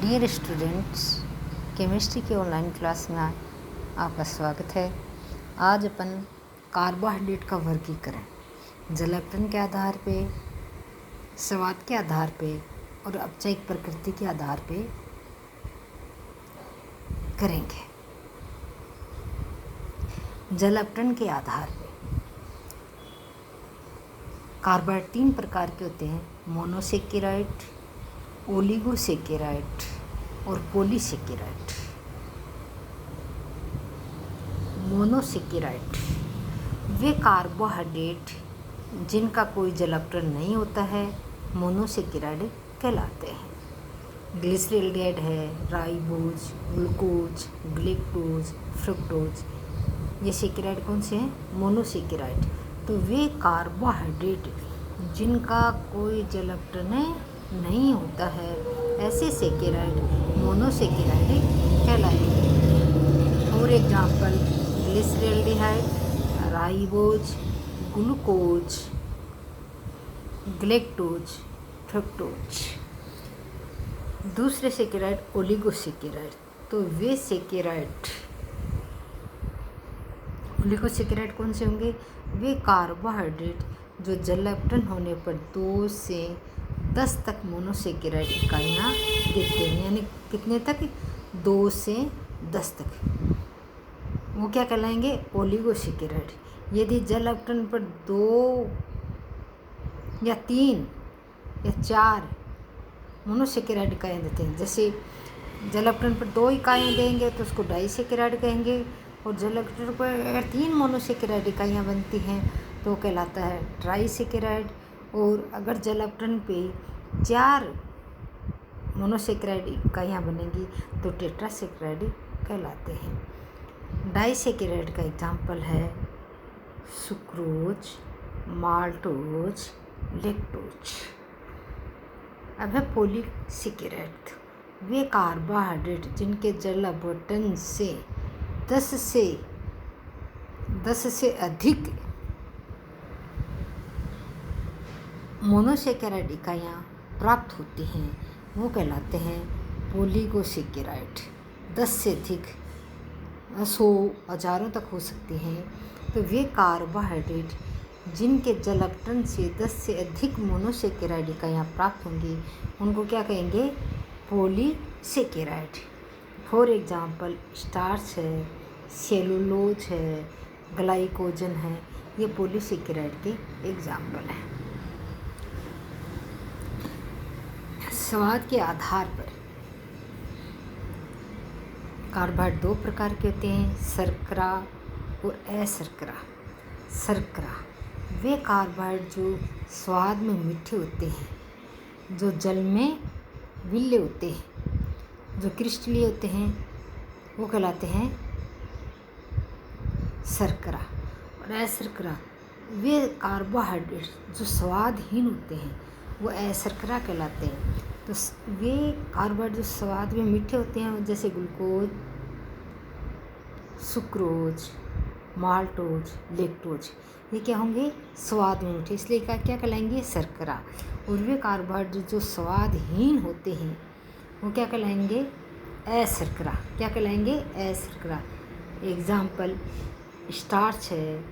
Dear students, chemistry के online class में आपका स्वागत है। आज अपन कार्बोहाइड्रेट का वर्गीकरण जलावतरण के आधार पे, स्वाद के आधार पे और अपचयिक प्रकृति के आधार पे करेंगे। जलावतरण के आधार पे कार्बोहाइड्रेट 3 प्रकार के होते हैं: मोनोसेकेराइड, ओलिगोसेकेराइड और पॉलीसेकेराइड। मोनोसेकेराइड वे कार्बोहाइड्रेट जिनका कोई जलावतरण नहीं होता है, मोनोसेकेराइड कहलाते हैं। ग्लिसरेल्डिहाइड है, राइबोज, ग्लूकोज, ग्लैक्टोज, फ्रुक्टोज, ये सेकेराइड कौन से हैं? मोनोसेकेराइड। तो वे कार्बोहाइड्रेट जिनका कोई जलावतरण नहीं होता है, ऐसे सेकेराइड मोनोसेकेराइड कहलाएंगे। और example glyceraldehyde, ribose, glucose, galactose, fructose. दूसरे सेकेराइड ओलिगोसेकेराइड। तो वे सेकेराइड ओलिगोसेकेराइड कौन से होंगे? वे कार्बोहाइड्रेट जो जलावतरण होने पर 2 से 10 तक मोनोसेकेराइड इकाइयाँ देते हैं। यानी कितने तक? 2 से 10 तक। वो क्या कहलाएंगे? ओलिगोसेकेराइड। यदि जलावतरण पर 2 या 3 या 4 मोनोसेकेराइड इकाइयाँ देते हैं, जैसे जलावतरण पर 2 इकाइयाँ देंगे तो उसको डाइसेकेराइड कहेंगे, और जलावतरण पर अगर 3 मोनोसेकेराइड इकाइयाँ बनती हैं तो कहलाता है ट्राइसेकेराइड। और अगर जलावतरण पे 4 मोनोसेकेराइड इकाइयाँ बनेंगी तो टेट्रासेकेराइड कहलाते हैं। डाइसेकेराइड का एग्जाम्पल है सुक्रोज, माल्टोज, लैक्टोज। अब है पॉलीसेकेराइड। वे कार्बोहाइड्रेट जिनके जलावतरण से 10 से अधिक मोनोसेकेराइड इकाइयाँ प्राप्त होती हैं, वो कहलाते हैं पॉलीगोसेकेराइड। 10 से अधिक 100 हजारों तक हो सकती हैं। तो वे कार्बोहाइड्रेट जिनके जलावतरण से 10 से अधिक मोनोसेकेराइड इकाइयाँ प्राप्त होंगी, उनको क्या कहेंगे? पॉलीसेकेराइड। फॉर एग्जाम्पल स्टार्च है, सेलुलोज है, ग्लाइकोजन है, ये पॉलीसेकेराइड के एग्जाम्पल हैं। स्वाद के आधार पर कार्बोहाइड्रेट 2 प्रकार के होते हैं: शर्करा और अशर्करा। शर्करा वे कार्बोहाइड्रेट जो स्वाद में मीठे होते हैं, जो जल में विले होते हैं, जो क्रिस्टलीय होते हैं, वो कहलाते हैं शर्करा। और अशर्करा वे कार्बोहाइड्रेट जो स्वादहीन होते हैं, वो अशर्करा कहलाते हैं। तो वे कार्बोहाइड्रेट जो स्वाद में मीठे होते हैं, जैसे ग्लूकोज, सुक्रोज, माल्टोज, लैक्टोज, ये क्या होंगे? स्वाद में मीठे, इसलिए क्या कहलाएंगे? शर्करा। और वे कार्बोहाइड्रेट जो स्वादहीन होते हैं, वो क्या कहलाएंगे? अशर्करा। क्या कहलाएंगे? अशर्करा। एग्जाम्पल स्टार्च है,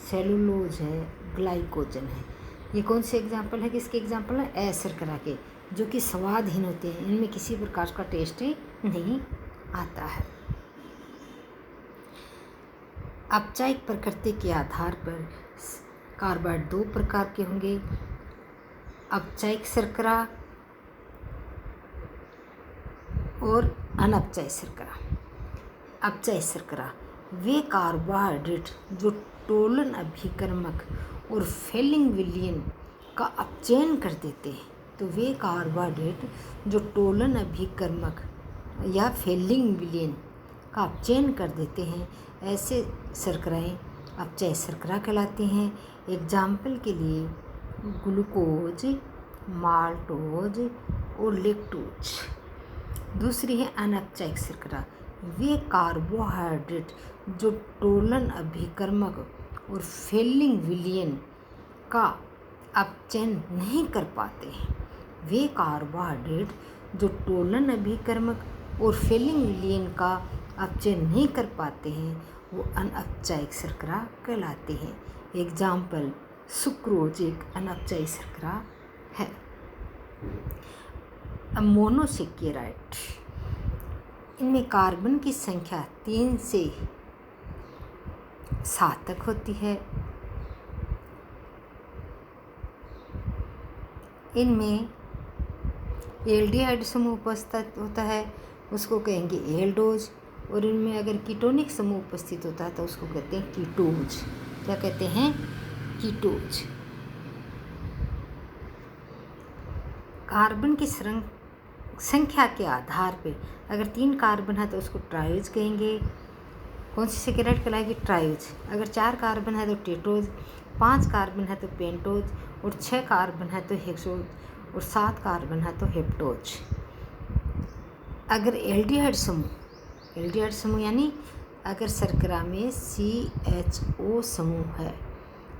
सेलुलोज है, ग्लाइकोजन है। ये कौन से एग्जाम्पल है? किसके एग्जाम्पल है? अशर्करा के, जो कि स्वादहीन होते हैं, इनमें किसी प्रकार का टेस्ट नहीं आता है। अपचयिक प्रकृति के आधार पर कार्बोहाइड्रेट 2 प्रकार के होंगे: अपचयिक शर्करा और अनपचयी शर्करा। अपचयी शर्करा वे कार्बोहाइड्रेट जो टोलन अभिकर्मक और फेलिंग विलयन का अपचयन कर देते हैं। तो वे कार्बोहाइड्रेट जो टोलन अभिकर्मक या फेलिंग विलयन का अपचयन कर देते हैं, ऐसे शर्कराएँ अपचयी शर्करा कहलाती हैं। एग्जाम्पल के लिए ग्लूकोज, माल्टोज और लैक्टोज। दूसरी है अनपचयी शर्करा। वे कार्बोहाइड्रेट जो टोलन अभिकर्मक और फेलिंग विलयन का अपचयन नहीं कर पाते हैं, वे कार्बोहाइड्रेट जो टोलन अभिकर्मक और फेलिंग विलयन का अपचय नहीं कर पाते हैं वो अनअपचायिक शर्करा कहलाते हैं। एग्जाम्पल, सुक्रोज एक अनअपचायी शर्करा है। मोनोसेकेराइड, इनमें कार्बन की संख्या 3 से 7 तक होती है। इनमें एल्डिहाइड समूह उपस्थित होता है, उसको कहेंगे एल्डोज। और इनमें अगर कीटोनिक समूह उपस्थित होता है तो उसको कहते हैं कीटोज। क्या कहते हैं? कीटोज। कार्बन की संख्या के आधार पे अगर 3 कार्बन है तो उसको ट्रायोज कहेंगे। कौन सी सेकेराइड कहलाएगी? ट्रायोज। अगर 4 कार्बन है तो टेट्रोज, 5 कार्बन है तो पेंटोज, और 6 कार्बन है तो हेक्सोज, और 7 कार्बन है तो हेप्टोज। अगर एल्डिहाइड समूह यानी अगर शर्करा में CHO समूह है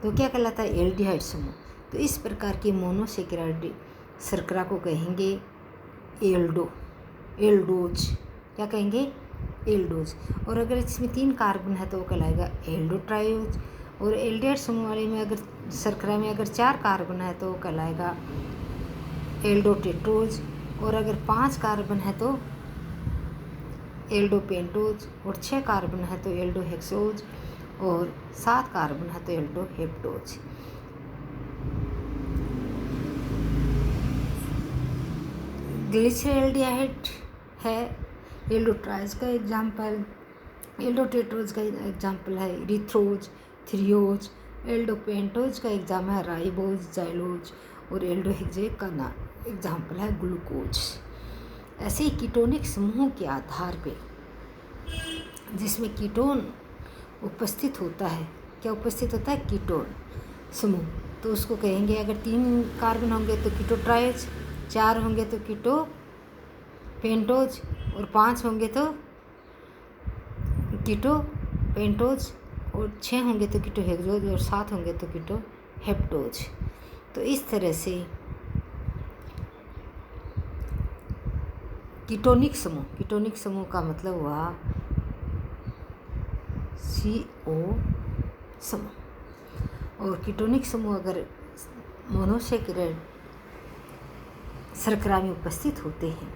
तो क्या कहलाता है? एल्डिहाइड समूह। तो इस प्रकार की मोनोसेकेराइड शर्करा को कहेंगे एल्डोज। क्या कहेंगे? एल्डोज। और अगर इसमें 3 कार्बन है तो वो कहलाएगा एल्डोट्रायोज। और एल्डिहाइड समूह वाले में अगर शर्करा में अगर 4 कार्बन है तो वो कहलाएगा एल्डोटेट्रोज। और अगर 5 कार्बन है तो एल्डोपेंटोज, और 6 कार्बन है तो एल्डोहेक्सोज, और 7 कार्बन है तो एल्डोहेप्टोज। ग्लिसरॉल्डिहाइड है एल्डोट्रायोज का एग्जाम्पल। एल्डोटेट्रोज का एग्जाम्पल है इरिथ्रोज, थ्रियोज। एल्डोपेंटोज का एग्जाम्पल है राइबोज, जाइलोज। और एल्डोहेक्सेन का एग्जाम्पल है ग्लूकोज। ऐसे ही कीटोनिक समूहों के आधार पे जिसमें कीटोन उपस्थित होता है, क्या उपस्थित होता है? कीटोन समूह। तो उसको कहेंगे, अगर 3 कार्बन होंगे तो कीटोट्रायोज, 4 होंगे तो कीटोपेंटोज, और 5 होंगे तो कीटोपेंटोज, और 6 होंगे तो कीटोहेक्सोज, और 7 होंगे तो कीटोहेप्टोज। तो इस तरह से कीटोनिक समूह का मतलब हुआ CO समूह। और कीटोनिक समूह अगर मोनोसेकेराइड शर्करा में उपस्थित होते हैं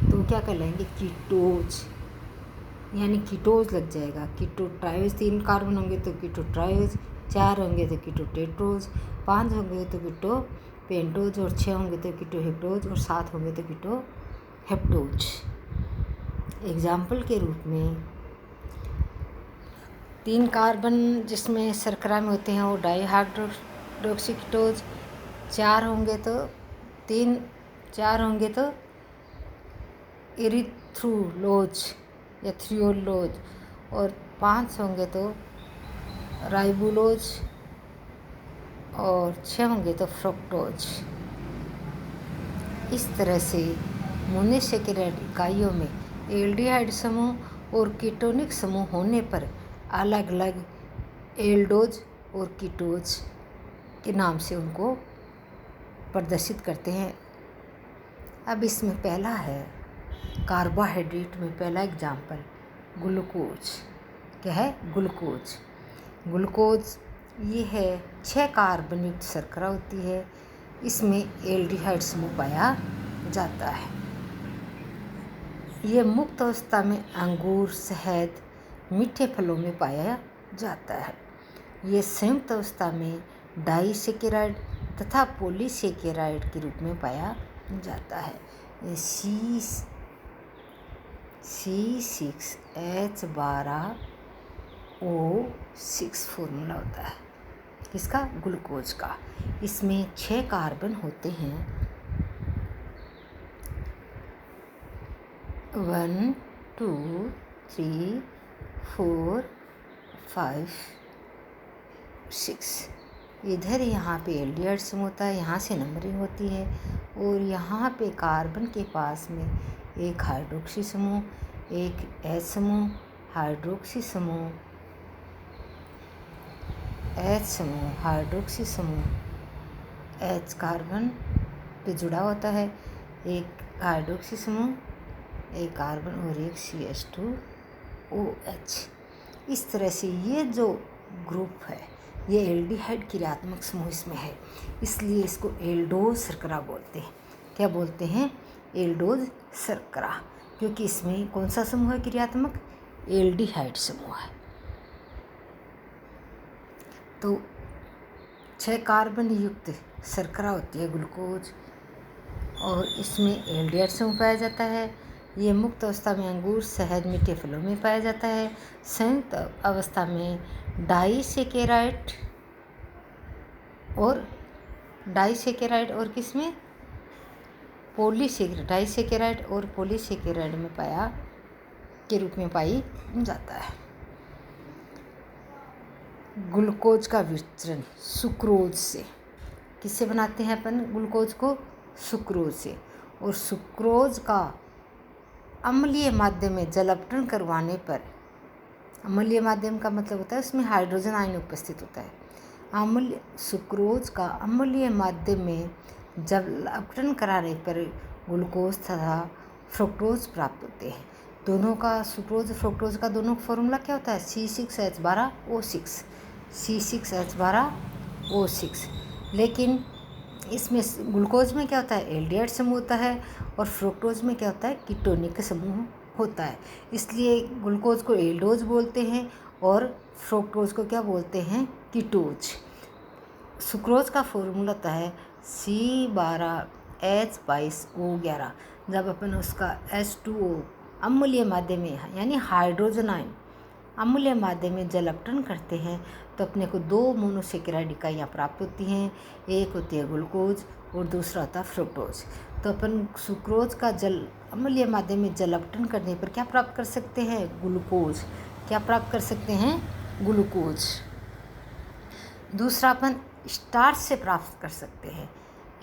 तो क्या कहलाएंगे? कीटोज, यानी कीटोज लग जाएगा। कीटोट्रायोज 3 कार्बन होंगे तो कीटोट्रायोज, 4 होंगे तो कीटोटेट्रोज, 5 होंगे तो कीटोपेंटोज, और 6 होंगे तो कीटोहेप्टोज, और 7 होंगे तो कीटोहेप्टोज। एग्जाम्पल के रूप में 3 कार्बन जिसमें शर्करा में होते हैं वो डाईहाइड्रोक्सीकीटोज, 4 होंगे तो इरिथ्रोलोज या थ्रियोलोज, और 5 होंगे तो राइबुलोज, और 6 होंगे तो फ्रुक्टोज। इस तरह से मोनोसेकेराइड इकाइयों में एल्डिहाइड समूह और कीटोनिक समूह होने पर अलग अलग एल्डोज और कीटोज के नाम से उनको प्रदर्शित करते हैं। अब इसमें पहला है कार्बोहाइड्रेट में पहला एग्जाम्पल ग्लूकोज। क्या है? ग्लूकोज ये है 6 कार्बन युक्त शर्करा होती है। इसमें एल्डिहाइड समूह पाया जाता है। ये मुक्त अवस्था में अंगूर, शहद, मीठे फलों में पाया जाता है। ये संयुक्त अवस्था में डाइसेकेराइड तथा पॉलीसेकेराइड के रूप में पाया जाता है। ये C6H12O6 फॉर्मूला होता है किसका? ग्लूकोज का। इसमें 6 कार्बन होते हैं, 1 2 3 4 5 6। इधर यहाँ पे एल्डिहाइड समूह होता है, यहाँ से नंबरिंग होती है। और यहाँ पे कार्बन के पास में एक हाइड्रोक्सी समूह, एक H समूह, हाइड्रोक्सी समूह, H समूह, हाइड्रोक्सी समूह, H कार्बन पे जुड़ा होता है, एक हाइड्रोक्सी समूह, एक कार्बन और एक CH2OH। इस तरह से ये जो ग्रुप है ये एल्डिहाइड क्रियात्मक समूह इसमें है, इसलिए इसको एल्डोज शर्करा बोलते हैं। क्या बोलते हैं? एल्डोज शर्करा, क्योंकि इसमें कौन सा समूह है क्रियात्मक? एल्डिहाइड समूह है। तो 6 कार्बन युक्त शर्करा होती है ग्लूकोज, और इसमें एल्डिहाइड समूह पाया जाता है। ये मुक्त अवस्था में अंगूर, शहद, मीठे फलों में पाया जाता है। संयुक्त अवस्था में डाइसेकेराइड और किसमें? डाइसेकेराइड और पॉलीसेकेराइड में के रूप में पाई जाता है। ग्लूकोज का विचरण सुक्रोज से, किससे बनाते हैं अपन ग्लूकोज को? सुक्रोज से। और सुक्रोज का अम्लीय माध्यम में जल अपघटन करवाने पर, अम्लीय माध्यम का मतलब होता है उसमें हाइड्रोजन आयन उपस्थित होता है। सुक्रोज का अम्लीय माध्यम में जल अपघटन कराने पर ग्लूकोज तथा फ्रुक्टोज प्राप्त होते हैं। दोनों का, सुक्रोज फ्रुक्टोज का दोनों का फॉर्मूला क्या होता है? C6H12O6। लेकिन इसमें ग्लूकोज में क्या होता है? एल्डिहाइड समूह होता है, और फ्रुक्टोज में क्या होता है? कीटोनिक समूह होता है। इसलिए ग्लूकोज को एल्डोज बोलते हैं और फ्रुक्टोज को क्या बोलते हैं? कीटोज। सुक्रोज का फॉर्मूला होता है C12H22O11। जब अपन उसका H2O अम्लीय माध्यम में, यानी हाइड्रोजन आयन अम्लीय माध्यम में जल अपघटन करते हैं तो अपने को 2 मोनोसेकेराइड इकाइयाँ प्राप्त होती हैं। एक होती है ग्लूकोज और दूसरा होता है फ्रुक्टोज। तो अपन सुक्रोज का अम्लीय माध्यम में जल अपघटन करने पर क्या प्राप्त कर सकते हैं? ग्लूकोज। क्या प्राप्त कर सकते हैं? ग्लूकोज। दूसरा अपन स्टार्च से प्राप्त कर सकते हैं।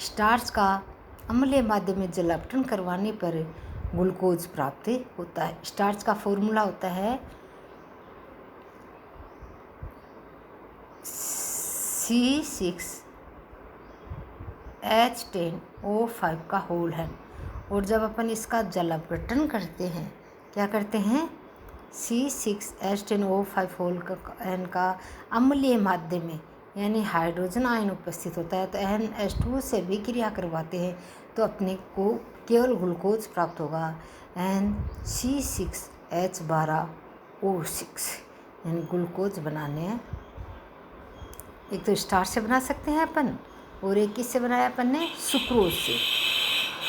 स्टार्च का अम्लीय माध्यम में जल अपघटन करवाने पर ग्लूकोज प्राप्त होता है। स्टार्च का फॉर्मूला होता है C6H10O5 का होल है। और जब अपन इसका जल अपघटन करते हैं, क्या करते हैं? C6H10O5 होल का अम्लीय माध्यम में, यानी हाइड्रोजन आयन उपस्थित होता है, तो NH2 से भी क्रिया करवाते हैं तो अपने को केवल ग्लूकोज प्राप्त होगा, NC6H12O6। यानी ग्लूकोज बनाने एक तो स्टार्च से बना सकते हैं अपन, और एक किससे बनाया अपन ने? सुक्रोज से।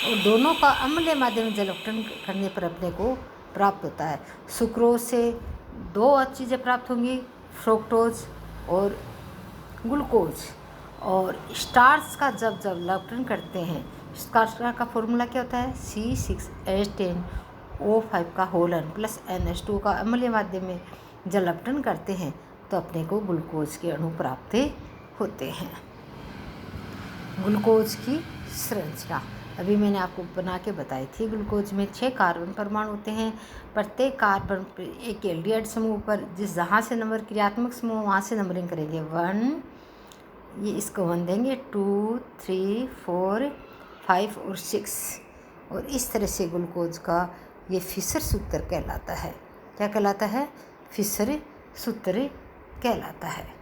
और दोनों का अम्लीय माध्यम में जल अपघटन करने पर अपने को प्राप्त होता है। सुक्रोज से 2 चीज़ें प्राप्त होंगी, फ्रुक्टोज और ग्लूकोज। और स्टार्च का जब अपघटन करते हैं, स्टार्च का फॉर्मूला क्या होता है? C6H10O5 का होल प्लस NH2 का अम्लीय माध्यम में जल अपघटन करते हैं तो अपने को ग्लूकोज के अणु प्राप्त होते हैं। ग्लूकोज की संरचना अभी मैंने आपको बना के बताई थी। ग्लूकोज में 6 कार्बन परमाणु होते हैं। प्रत्येक कार्बन पर एक एल्डिहाइड समूह पर जहाँ से नंबर क्रियात्मक समूह वहाँ से नंबरिंग करेंगे 1, ये इसको 1 देंगे, 2, 3, 4, 5 और 6। और इस तरह से ग्लूकोज का ये फिशर सूत्र कहलाता है। क्या कहलाता है? फिशर सूत्र कहलाता है।